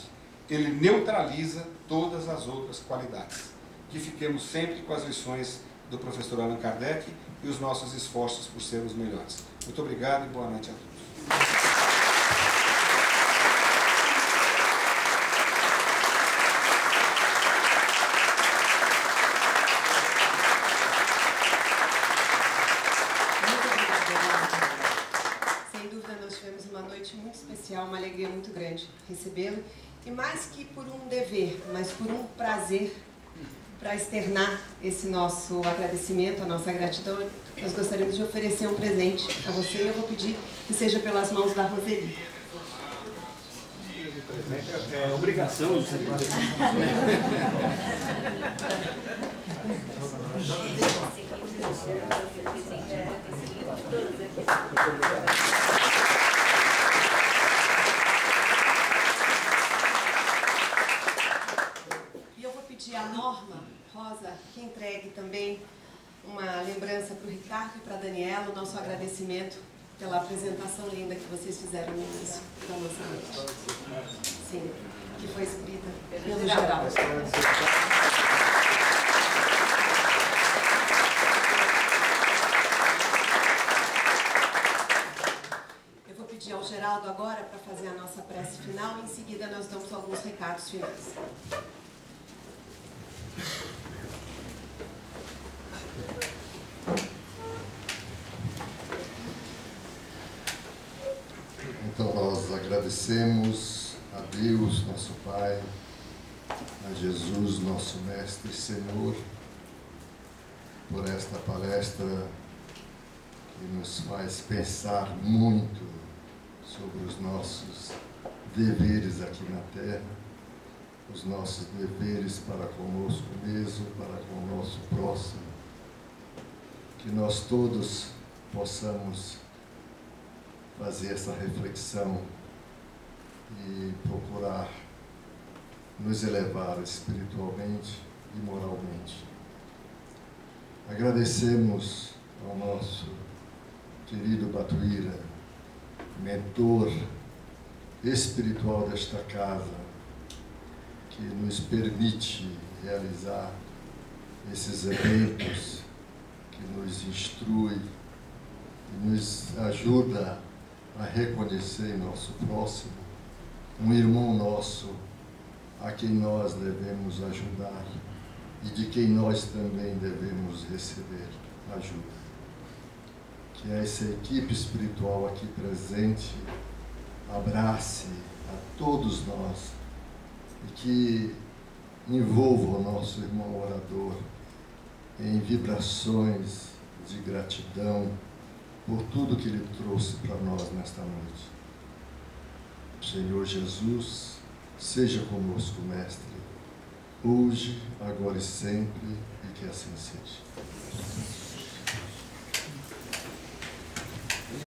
Ele neutraliza todas as outras qualidades. Que fiquemos sempre com as lições do professor Allan Kardec e os nossos esforços por sermos melhores. Muito obrigado e boa noite a todos. Muito especial, uma alegria muito grande recebê-lo, e mais que por um dever, mas por um prazer, para externar esse nosso agradecimento, a nossa gratidão, nós gostaríamos de oferecer um presente a você, e eu vou pedir que seja pelas mãos da Roseli. É obrigação de ser A Norma Rosa, que entregue também uma lembrança para o Ricardo e para a Daniela, o nosso agradecimento pela apresentação linda que vocês fizeram no início da nossa noite. Sim, que foi escrita pelo Geraldo. Eu vou pedir ao Geraldo agora para fazer a nossa prece final, e em seguida nós damos alguns recados finais. Então nós agradecemos a Deus, nosso Pai, a Jesus, nosso Mestre e Senhor, por esta palestra que nos faz pensar muito sobre os nossos deveres aqui na Terra, os nossos deveres para conosco mesmo, para com o nosso próximo, que nós todos possamos fazer essa reflexão e procurar nos elevar espiritualmente e moralmente. Agradecemos ao nosso querido Batuíra, mentor espiritual desta casa, que nos permite realizar esses eventos, que nos instrui e nos ajuda a reconhecer em nosso próximo um irmão nosso a quem nós devemos ajudar e de quem nós também devemos receber ajuda. Que essa equipe espiritual aqui presente abrace a todos nós e que envolva o nosso irmão orador em vibrações de gratidão por tudo que Ele trouxe para nós nesta noite. Senhor Jesus, seja conosco, Mestre, hoje, agora e sempre, e que assim seja.